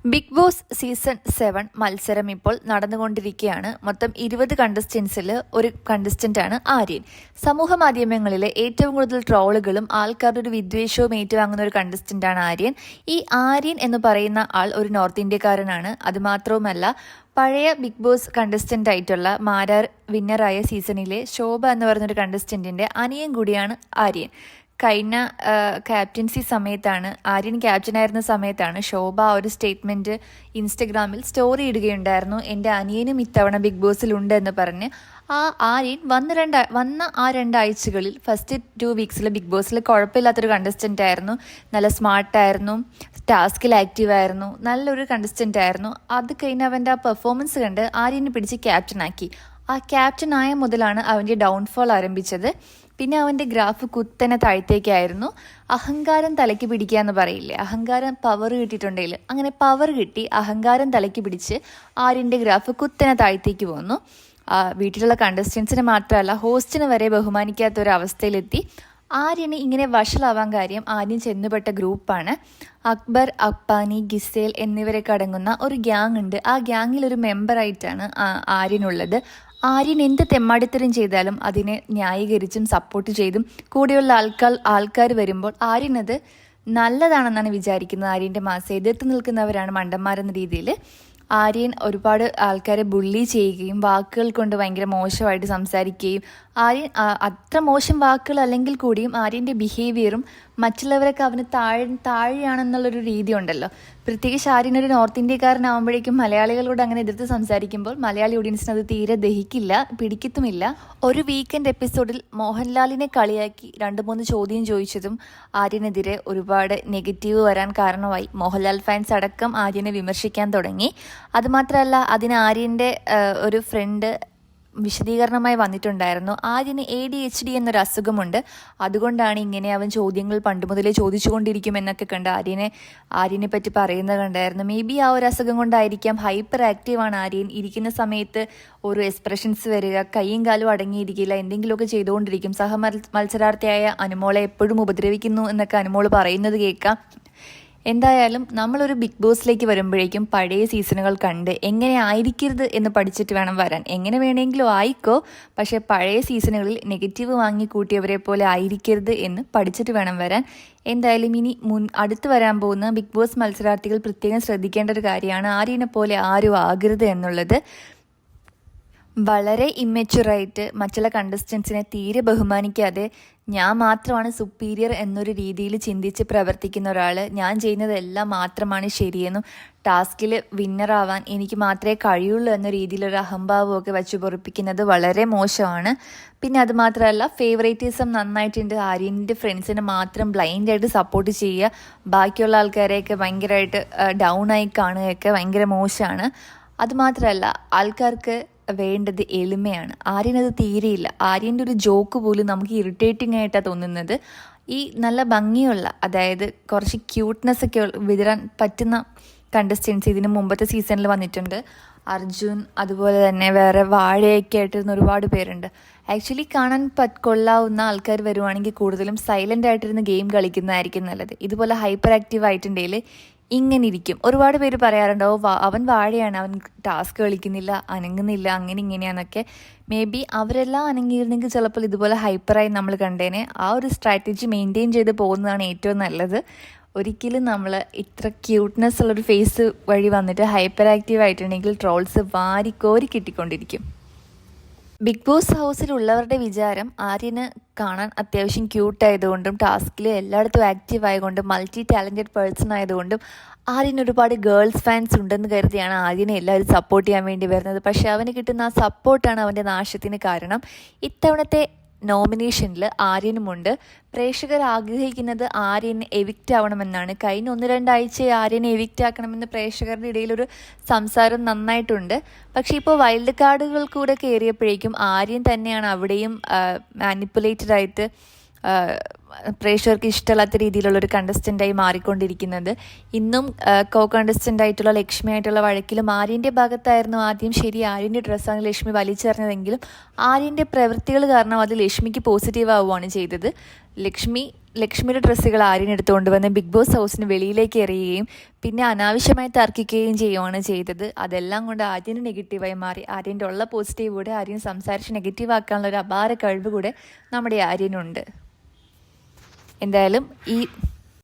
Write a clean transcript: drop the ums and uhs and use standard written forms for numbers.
Big boss season 7 മത്സരം ഇപ്പോൾ നടന്നുകൊണ്ടിരിക്കുകയാണ്. മൊത്തം 20 കണ്ടസ്റ്റൻസിൽ ഒരു കണ്ടസ്റ്റൻ്റാണ് ആര്യൻ. സമൂഹ മാധ്യമങ്ങളിലെ ഏറ്റവും കൂടുതൽ ട്രോളുകളും ആൾക്കാരുടെ ഒരു വിദ്വേഷവും ഏറ്റുവാങ്ങുന്ന ഒരു കണ്ടസ്റ്റൻ്റാണ് ആര്യൻ. ഈ ആര്യൻ എന്ന് പറയുന്ന ആൾ ഒരു നോർത്ത് ഇന്ത്യക്കാരനാണ്. അതുമാത്രവുമല്ല, പഴയ ബിഗ് ബോസ് കണ്ടസ്റ്റൻ്റ് ആയിട്ടുള്ള മാരാർ വിന്നറായ സീസണിലെ ശോഭ എന്ന് പറയുന്നൊരു കണ്ടസ്റ്റൻറ്റിൻ്റെ അനിയൻ കൂടിയാണ് ആര്യൻ. കഴിഞ്ഞ ക്യാപ്റ്റൻസി സമയത്താണ്, ആര്യൻ ക്യാപ്റ്റനായിരുന്ന സമയത്താണ് ശോഭ ഒരു സ്റ്റേറ്റ്മെൻറ്റ് ഇൻസ്റ്റഗ്രാമിൽ സ്റ്റോറി ഇടുകയുണ്ടായിരുന്നു. എൻ്റെ അനിയനും ഇത്തവണ ബിഗ് ബോസിലുണ്ട് എന്ന് പറഞ്ഞ്. ആര്യൻ വന്ന ആ രണ്ടാഴ്ചകളിൽ ഫസ്റ്റ് 2 വീക്സിൽ ബിഗ് ബോസിൽ കുഴപ്പമില്ലാത്തൊരു കണ്ടസ്റ്റൻ്റ് ആയിരുന്നു. നല്ല സ്മാർട്ടായിരുന്നു, ടാസ്കിൽ ആക്റ്റീവായിരുന്നു, നല്ലൊരു കണ്ടസ്റ്റൻ്റ് ആയിരുന്നു. അത് കഴിഞ്ഞ് അവൻ്റെ ആ പെർഫോമൻസ് കണ്ട് ആര്യനെ പിടിച്ച് ക്യാപ്റ്റനാക്കി. ആ ക്യാപ്റ്റനായ മുതലാണ് അവൻ്റെ ഡൗൺഫോൾ ആരംഭിച്ചത്. പിന്നെ അവൻ്റെ ഗ്രാഫ് കുത്തനെ താഴത്തേക്കായിരുന്നു. അഹങ്കാരം തലയ്ക്ക് പിടിക്കുക എന്ന് പറയില്ലേ, അഹങ്കാരം പവർ കിട്ടിയിട്ടുണ്ടെങ്കിൽ അങ്ങനെ പവർ കിട്ടി അഹങ്കാരം തലയ്ക്ക് പിടിച്ച് ആര്യൻ്റെ ഗ്രാഫ് കുത്തനെ താഴത്തേക്ക് പോന്നു. വീട്ടിലുള്ള കണ്ടസ്റ്റൻസിന് മാത്രമല്ല, ഹോസ്റ്റിന് വരെ ബഹുമാനിക്കാത്ത ഒരു അവസ്ഥയിലെത്തി. ആര്യന് ഇങ്ങനെ വഷളാവാൻ കാര്യം ആര്യൻ ചെന്നുപെട്ട ഗ്രൂപ്പാണ്. അക്ബർ, അപ്പാനി, ഗിസേൽ എന്നിവരൊക്കെ അടങ്ങുന്ന ഒരു ഗ്യാങ് ഉണ്ട്. ആ ഗ്യാങ്ങിൽ ഒരു മെമ്പറായിട്ടാണ് ആര്യനുള്ളത്. ആര്യൻ എന്ത് തെമ്മാടിത്തരം ചെയ്താലും അതിനെ ന്യായീകരിച്ചും സപ്പോർട്ട് ചെയ്തും കൂടെയുള്ള ആൾക്കാർ വരുമ്പോൾ ആര്യനത് നല്ലതാണെന്നാണ് വിചാരിക്കുന്നത്. ആര്യൻ്റെ മാസം എതിർത്ത് നിൽക്കുന്നവരാണ് മണ്ടന്മാരെന്ന രീതിയിൽ ആര്യൻ ഒരുപാട് ആൾക്കാരെ ബുള്ളി ചെയ്യുകയും വാക്കുകൾ കൊണ്ട് ഭയങ്കര മോശമായിട്ട് സംസാരിക്കുകയും ആര്യൻ അത്ര മോശം വാക്കുകൾ അല്ലെങ്കിൽ കൂടിയും ആര്യൻ്റെ ബിഹേവിയറും മറ്റുള്ളവരൊക്കെ അവന് താഴെയാണെന്നുള്ളൊരു രീതി ഉണ്ടല്ലോ. പ്രത്യേകിച്ച് ആര്യൻ ഒരു നോർത്ത് ഇന്ത്യക്കാരനാകുമ്പോഴേക്കും മലയാളികളോട് അങ്ങനെ എതിർത്ത് സംസാരിക്കുമ്പോൾ മലയാളി ഓഡിയൻസിന് അത് തീരെ ദഹിക്കില്ല, പിടിക്കത്തുമില്ല. ഒരു വീക്കെൻഡ് എപ്പിസോഡിൽ മോഹൻലാലിനെ കളിയാക്കി 2-3 ചോദ്യം ചോദിച്ചതും ആര്യനെതിരെ ഒരുപാട് നെഗറ്റീവ് വരാൻ കാരണമായി. മോഹൻലാൽ ഫാൻസ് അടക്കം ആര്യനെ വിമർശിക്കാൻ തുടങ്ങി. അതുമാത്രമല്ല, അതിന് ആര്യൻ്റെ ഒരു ഫ്രണ്ട് വിശദീകരണമായി വന്നിട്ടുണ്ടായിരുന്നു. ആര്യന് ADHD എന്നൊരു അസുഖമുണ്ട്, അതുകൊണ്ടാണ് ഇങ്ങനെ അവൻ ചോദ്യങ്ങൾ പണ്ട് മുതലേ ചോദിച്ചുകൊണ്ടിരിക്കുമെന്നൊക്കെ കണ്ട് ആര്യനെ പറ്റി പറയുന്നത് കണ്ടായിരുന്നു. മേ ബി ആ ഒരു അസുഖം കൊണ്ടായിരിക്കാം. ഹൈപ്പർ ആക്റ്റീവാണ് ആര്യൻ. ഇരിക്കുന്ന സമയത്ത് ഒരു എക്സ്പ്രഷൻസ് വരിക, കൈയും കാലും അടങ്ങിയിരിക്കില്ല, എന്തെങ്കിലുമൊക്കെ ചെയ്തുകൊണ്ടിരിക്കും. മത്സരാർത്ഥിയായ അനുമോളെ എപ്പോഴും ഉപദ്രവിക്കുന്നു എന്നൊക്കെ അനുമോൾ പറയുന്നത് കേൾക്കാം. എന്തായാലും നമ്മളൊരു ബിഗ് ബോസിലേക്ക് വരുമ്പോഴേക്കും പഴയ സീസണുകൾ കണ്ട് എങ്ങനെ ആയിരിക്കരുത് എന്ന് പഠിച്ചിട്ട് വേണം വരാൻ. എങ്ങനെ വേണമെങ്കിലും ആയിക്കോ, പക്ഷേ പഴയ സീസണുകളിൽ നെഗറ്റീവ് വാങ്ങിക്കൂട്ടിയവരെ പോലെ ആയിരിക്കരുത് എന്ന് പഠിച്ചിട്ട് വേണം വരാൻ. എന്തായാലും ഇനി അടുത്ത് വരാൻ പോകുന്ന ബിഗ് ബോസ് മത്സരാർത്ഥികൾ പ്രത്യേകം ശ്രദ്ധിക്കേണ്ട ഒരു കാര്യമാണ് ആര്യനെ പോലെ ആരും ആകരുത് എന്നുള്ളത്. വളരെ ഇമ്മെച്യൂറായിട്ട് മറ്റുള്ള കണ്ടസ്റ്റൻസിനെ തീരെ ബഹുമാനിക്കാതെ ഞാൻ മാത്രമാണ് സുപ്പീരിയർ എന്നൊരു രീതിയിൽ ചിന്തിച്ച് പ്രവർത്തിക്കുന്ന ഒരാൾ, ഞാൻ ചെയ്യുന്നതെല്ലാം മാത്രമാണ് ശരിയെന്നും ടാസ്കിൽ വിന്നറാവാൻ എനിക്ക് മാത്രമേ കഴിയുള്ളൂ എന്ന രീതിയിലൊരു അഹംഭാവമൊക്കെ വെച്ച് പൊറിപ്പിക്കുന്നത് വളരെ മോശമാണ്. പിന്നെ അതുമാത്രമല്ല, ഫേവറേറ്റിസം നന്നായിട്ടുണ്ട്. ആര്യൻ്റെ ഫ്രണ്ട്സിനെ മാത്രം ബ്ലൈൻഡായിട്ട് സപ്പോർട്ട് ചെയ്യുക, ബാക്കിയുള്ള ആൾക്കാരെയൊക്കെ ഭയങ്കരമായിട്ട് ഡൗൺ ആയി കാണുകയൊക്കെ ഭയങ്കര മോശമാണ്. അതുമാത്രമല്ല, ആൾക്കാർക്ക് വേണ്ടത് എളിമയാണ്. ആര്യനത് തീരെയില്ല. ആര്യൻ്റെ ഒരു ജോക്ക് പോലും നമുക്ക് ഇറിറ്റേറ്റിംഗ് ആയിട്ടാണ് തോന്നുന്നത്. ഈ നല്ല ഭംഗിയുള്ള, അതായത് കുറച്ച് ക്യൂട്ട്നെസ് ഒക്കെ വിതരാൻ പറ്റുന്ന കണ്ടസ്റ്റൻസ് ഇതിന് മുമ്പത്തെ സീസണിൽ വന്നിട്ടുണ്ട്. അർജുൻ, അതുപോലെ തന്നെ വേറെ വാഴയൊക്കെ ആയിട്ടിരുന്ന ഒരുപാട് പേരുണ്ട്. ആക്ച്വലി കാണാൻ കൊള്ളാവുന്ന ആൾക്കാർ വരുവാണെങ്കിൽ കൂടുതലും സൈലൻ്റ് ആയിട്ടിരുന്ന് ഗെയിം കളിക്കുന്നതായിരിക്കും നല്ലത്. ഇതുപോലെ ഹൈപ്പർ ആക്റ്റീവ് ആയിട്ടുണ്ടെങ്കിൽ ഇങ്ങനെ ഇരിക്കും. ഒരുപാട് പേര് പറയാറുണ്ട്, അവൻ വാഴയാണ്, അവൻ ടാസ്ക് കളിക്കുന്നില്ല, അനങ്ങുന്നില്ല, അങ്ങനെ ഇങ്ങനെയാണെന്നൊക്കെ. മേ ബി അവരെല്ലാം അനങ്ങിയിരുന്നെങ്കിൽ ചിലപ്പോൾ ഇതുപോലെ ഹൈപ്പറായി നമ്മൾ കണ്ടേനെ. ആ ഒരു സ്ട്രാറ്റജി മെയിൻറ്റെയിൻ ചെയ്ത് പോകുന്നതാണ് ഏറ്റവും നല്ലത്. ഒരിക്കലും നമ്മൾ ഇത്ര ക്യൂട്ട്നെസ് ഉള്ളൊരു ഫേസ് വഴി വന്നിട്ട് ഹൈപ്പർ ആക്റ്റീവ് ആയിട്ടുണ്ടെങ്കിൽ ട്രോൾസ് വാരിക്കോരി കിട്ടിക്കൊണ്ടിരിക്കും. ബിഗ് ബോസ് ഹൗസിലുള്ളവരുടെ വിചാരം ആര്യന് കാണാൻ അത്യാവശ്യം ക്യൂട്ടായതുകൊണ്ടും ടാസ്കിൽ എല്ലായിടത്തും ആക്റ്റീവ് ആയതുകൊണ്ടും മൾട്ടി ടാലൻറ്റഡ് പേഴ്സൺ ആയതുകൊണ്ടും ആര്യന് ഒരുപാട് ഗേൾസ് ഫാൻസ് ഉണ്ടെന്ന് കരുതിയാണ് ആര്യനെ എല്ലാവരും സപ്പോർട്ട് ചെയ്യാൻ വേണ്ടി വരുന്നത്. പക്ഷേ അവന് കിട്ടുന്ന ആ സപ്പോർട്ടാണ് അവൻ്റെ നാശത്തിന് കാരണം. ഇത്തവണത്തെ നോമിനേഷനിൽ ആര്യനുമുണ്ട്. പ്രേക്ഷകർ ആഗ്രഹിക്കുന്നത് ആര്യൻ എവിക്റ്റ് ആവണമെന്നാണ്. കഴിഞ്ഞ 1-2 ആഴ്ച ആര്യനെ എവിക്റ്റ് ആക്കണമെന്ന് പ്രേക്ഷകരുടെ ഇടയിലൊരു സംസാരം നന്നായിട്ടുണ്ട്. പക്ഷേ ഇപ്പോൾ വൈൽഡ് കാർഡുകൾ കൂടെ കയറിയപ്പോഴേക്കും ആര്യൻ തന്നെയാണ് അവിടെയും മാനിപ്പുലേറ്റഡ് ആയിട്ട് പ്രേക്ഷകർക്ക് ഇഷ്ടമല്ലാത്ത രീതിയിലുള്ളൊരു കണ്ടസ്റ്റൻ്റായി മാറിക്കൊണ്ടിരിക്കുന്നത്. ഇന്നും കണ്ടസ്റ്റൻ്റ് ആയിട്ടുള്ള ലക്ഷ്മി ആയിട്ടുള്ള വഴക്കിലും ആര്യൻ്റെ ഭാഗത്തായിരുന്നു ആദ്യം ശരി. ആര്യൻ്റെ ഡ്രസ്സാണ് ലക്ഷ്മി വലിച്ചെറിഞ്ഞതെങ്കിലും ആര്യൻ്റെ പ്രവൃത്തികൾ കാരണം അത് ലക്ഷ്മിക്ക് പോസിറ്റീവ് ആവുകയാണ് ചെയ്തത്. ലക്ഷ്മി ലക്ഷ്മിയുടെ ഡ്രസ്സുകൾ ആര്യൻ എടുത്തുകൊണ്ട് വന്ന് ബിഗ് ബോസ് ഹൗസിന് വെളിയിലേക്ക് എറിയുകയും പിന്നെ അനാവശ്യമായി തർക്കിക്കുകയും ചെയ്യുകയാണ് ചെയ്തത്. അതെല്ലാം കൊണ്ട് ആര്യന് നെഗറ്റീവായി മാറി. ആര്യൻ്റെ ഉള്ള പോസിറ്റീവ് കൂടെ ആര്യൻ സംസാരിച്ച് നെഗറ്റീവ് ആക്കാനുള്ള ഒരു അപാര കഴിവ് കൂടെ നമ്മുടെ ആര്യനുണ്ട്. എന്തായാലും ഈ